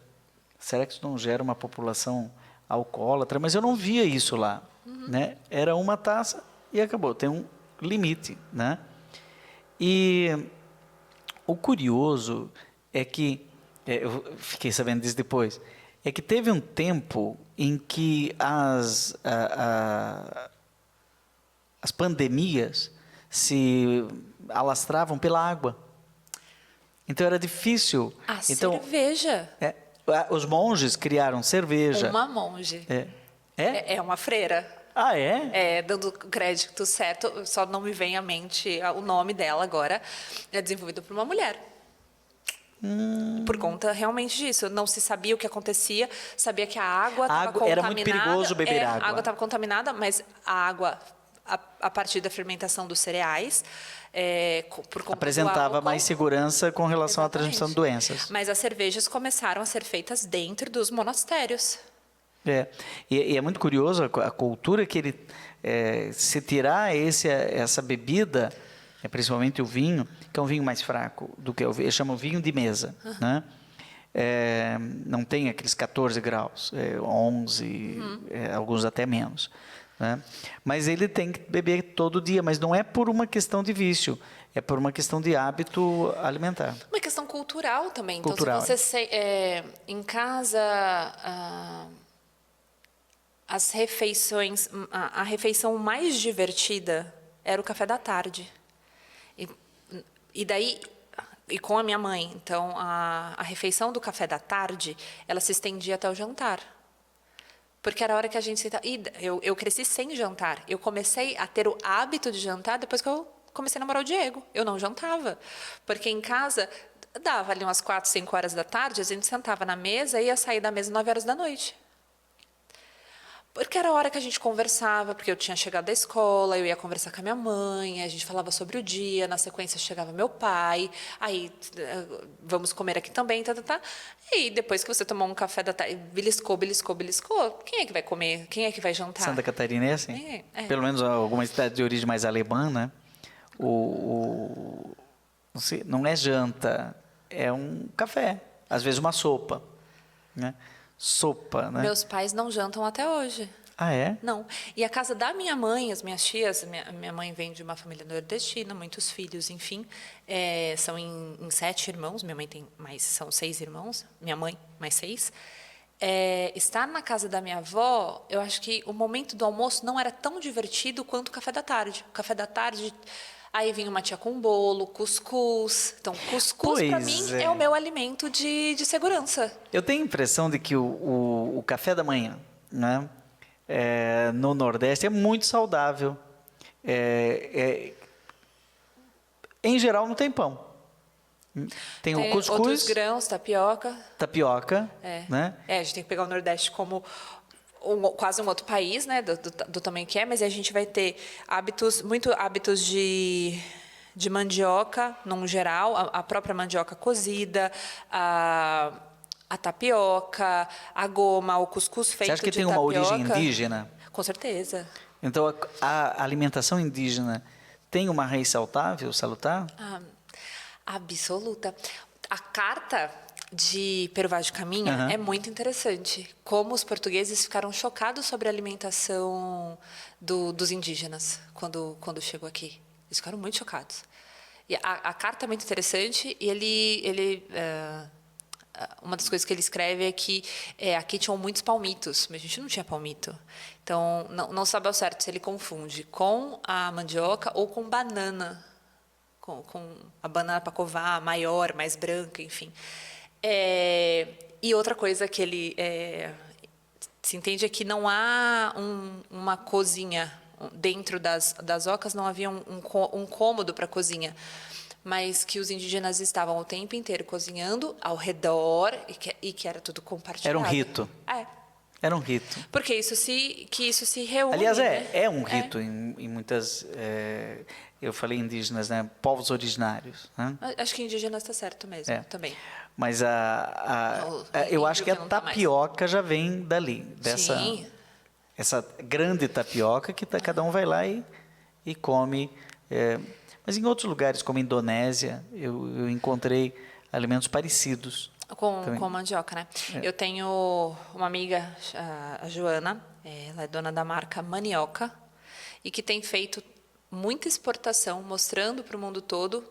será que isso não gera uma população alcoólatra? Mas eu não via isso lá, né? Era uma taça e acabou, tem um limite, né? E o curioso é que, eu fiquei sabendo disso depois, é que teve um tempo em que as pandemias se alastravam pela água. Então era difícil. Cerveja. Os monges criaram cerveja. Uma monge. É uma freira. Ah, é? Dando crédito certo, só não me vem à mente o nome dela agora. É desenvolvido por uma mulher. Por conta realmente disso. Não se sabia o que acontecia, sabia que a água estava contaminada. Era muito perigoso beber água. A água estava contaminada, mas a água, a partir da fermentação dos cereais, por conta apresentava do álcool, mais segurança com relação à transmissão de doenças. Mas as cervejas começaram a ser feitas dentro dos monastérios. E é muito curioso a cultura que ele se tirar essa bebida, principalmente o vinho, que é um vinho mais fraco do que eles chamam vinho de mesa, né? Não tem aqueles 14 graus, 11, alguns até menos, né? Mas ele tem que beber todo dia, mas não é por uma questão de vício, é por uma questão de hábito alimentar. Uma questão cultural também. Cultural. Então, se você em casa as refeições, a refeição mais divertida era o café da tarde. E daí, e com a minha mãe, então, a refeição do café da tarde, ela se estendia até o jantar. Porque era a hora que a gente sentava. E eu cresci sem jantar. Eu comecei a ter o hábito de jantar depois que eu comecei a namorar o Diego. Eu não jantava. Porque em casa, dava ali umas 4, 5 horas da tarde, a gente sentava na mesa e ia sair da mesa 9 horas da noite. Porque era a hora que a gente conversava, porque eu tinha chegado da escola, eu ia conversar com a minha mãe, a gente falava sobre o dia, na sequência chegava meu pai, aí vamos comer aqui também, tá, tá, tá. E depois que você tomou um café da tarde, beliscou, quem é que vai comer? Quem é que vai jantar? Santa Catarina é assim? Pelo menos alguma cidade de origem mais alemã, né? Não é janta, é um café, às vezes uma sopa, né? Sopa, né? Meus pais não jantam até hoje. Ah, é? Não. E a casa da minha mãe, as minhas tias, minha mãe vem de uma família nordestina, muitos filhos, enfim, são em 7 irmãos, minha mãe tem mais, são 6 irmãos, minha mãe mais 6. Estar na casa da minha avó, eu acho que o momento do almoço não era tão divertido quanto o café da tarde. O café da tarde, aí vinha uma tia com bolo, cuscuz. Então, cuscuz, para mim, é o meu alimento de segurança. Eu tenho a impressão de que o café da manhã, né, no Nordeste é muito saudável. Em geral, não tem pão. Tem o cuscuz, outros grãos, tapioca. Né? A gente tem que pegar o Nordeste como quase um outro país, né, do tamanho que é, mas a gente vai ter hábitos de mandioca, num geral, a própria mandioca cozida, a tapioca, a goma, o cuscuz feito de tapioca. Você acha que tem uma origem indígena? Com certeza. Então, a alimentação indígena tem uma raiz salutar? Absoluta. A carta de Pero Vaz de Caminha é muito interessante. Como os portugueses ficaram chocados sobre a alimentação dos indígenas quando chegou aqui. Eles ficaram muito chocados. E a carta é muito interessante e ele uma das coisas que ele escreve é que aqui tinham muitos palmitos, mas a gente não tinha palmito. Então, não sabe ao certo se ele confunde com a mandioca ou com banana, com a banana para covar, maior, mais branca, enfim. E outra coisa que ele se entende é que não há uma cozinha dentro das ocas, não havia um cômodo para cozinha, mas que os indígenas estavam o tempo inteiro cozinhando ao redor e que era tudo compartilhado. Era um rito. Era um rito. Porque isso se reúne. Aliás, né? é um rito em muitas... eu falei indígenas, né? Povos originários. Né? Acho que indígenas está certo mesmo, também. Mas eu acho que a tapioca já vem dali. Sim. Essa grande tapioca que cada um vai lá e come. Mas em outros lugares, como Indonésia, eu encontrei alimentos parecidos. Com mandioca, né? Eu tenho uma amiga, a Joana, ela é dona da marca Manioca, e que tem feito muita exportação, mostrando para o mundo todo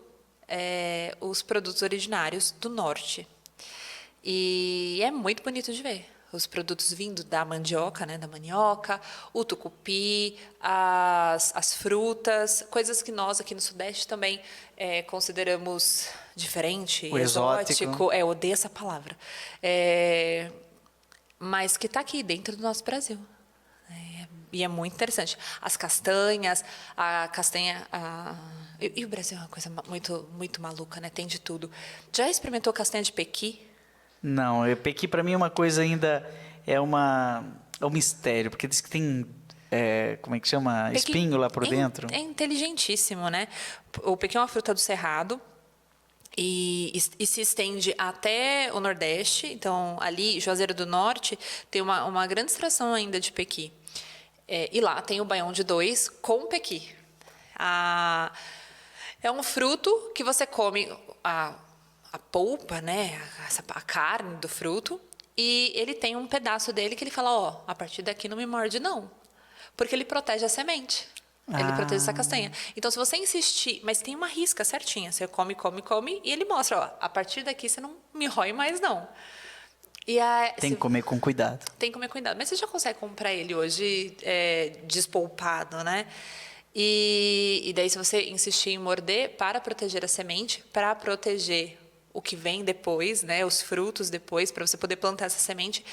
os produtos originários do norte. E é muito bonito de ver. Os produtos vindo da mandioca, né, da manioca, o tucupi, as frutas, coisas que nós aqui no Sudeste também consideramos diferente, exótico. Eu odeio essa palavra. Mas que está aqui dentro do nosso Brasil. E é muito interessante. As castanhas, a castanha... E o Brasil é uma coisa muito, muito maluca, né? Tem de tudo. Já experimentou castanha de pequi? Não, pequi para mim é uma coisa ainda... É um mistério, porque diz que tem... como é que chama? Pequi, espinho lá por dentro. É inteligentíssimo, né? O pequi é uma fruta do cerrado. E se estende até o Nordeste. Então, ali, Juazeiro do Norte, tem uma grande extração ainda de pequi. E lá tem o baião de 2 com pequi. É um fruto que você come a polpa, né? A carne do fruto. E ele tem um pedaço dele que ele fala, a partir daqui não me morde, não. Porque ele protege a semente. Ele protege essa castanha. Então, se você insistir... Mas tem uma risca certinha. Você come, e ele mostra, a partir daqui você não me rói mais, não. Tem que comer com cuidado. Tem que comer com cuidado. Mas você já consegue comprar ele hoje despolpado, né? E daí, se você insistir em morder, para proteger a semente, para proteger o que vem depois, né, os frutos depois, para você poder plantar essa semente,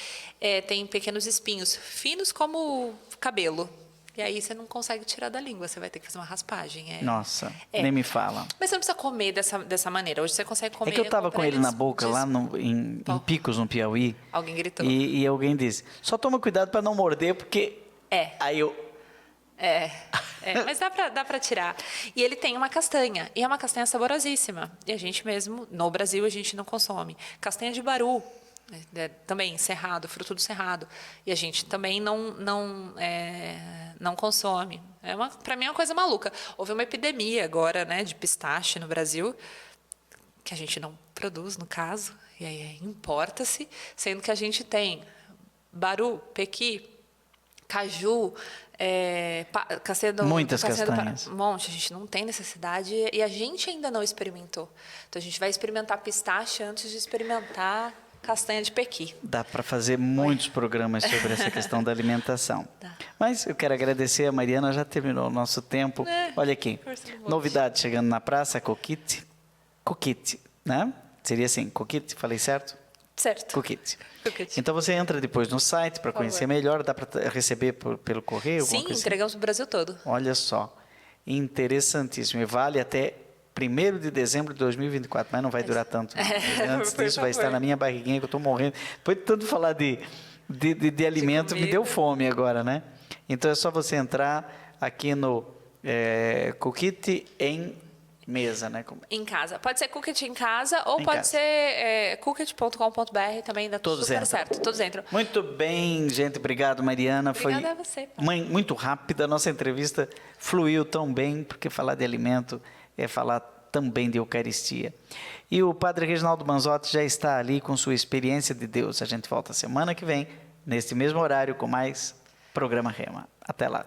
tem pequenos espinhos, finos como cabelo. E aí você não consegue tirar da língua, você vai ter que fazer uma raspagem. Nossa, nem me fala. Mas você não precisa comer dessa maneira. Hoje você consegue comer. É que eu estava com ele na boca lá em Picos, no Piauí. Alguém gritou. E alguém disse, só toma cuidado para não morder, porque... Aí eu... Mas dá pra tirar. E ele tem uma castanha. E é uma castanha saborosíssima. E a gente mesmo, no Brasil, a gente não consome. Castanha de baru. Também cerrado, fruto do cerrado. E a gente também não consome. Para mim é uma coisa maluca. Houve uma epidemia agora, né, de pistache no Brasil, que a gente não produz, no caso, e aí importa-se, sendo que a gente tem baru, pequi, caju, muitas castanhas. Um monte, a gente não tem necessidade e a gente ainda não experimentou. Então a gente vai experimentar pistache antes de experimentar castanha de pequi. Dá para fazer muitos programas sobre essa questão da alimentação. Mas eu quero agradecer a Mariana, já terminou o nosso tempo. Olha aqui, novidade chegando na praça, coquite, né? Seria assim, coquite, falei certo? Certo. Coquite. Então você entra depois no site para conhecer melhor, dá para receber pelo correio? Sim, entregamos para o Brasil todo. Olha só, interessantíssimo. E vale até 1º de dezembro de 2024, mas não vai durar tanto. Antes disso vai estar na minha barriguinha que eu estou morrendo. Depois de tanto falar de alimento, me deu fome agora, né? Então é só você entrar aqui no Coquite em mesa, né? Em casa. Pode ser Cookit em casa ou pode ser cookit.com.br, também dá tudo super certo. Todos entram. Muito bem, gente. Obrigado, Mariana. Obrigada a você. Muito rápida. A nossa entrevista fluiu tão bem, porque falar de alimento é falar também de Eucaristia. E o Padre Reginaldo Manzotti já está ali com sua experiência de Deus. A gente volta semana que vem, neste mesmo horário, com mais Programa Rema. Até lá.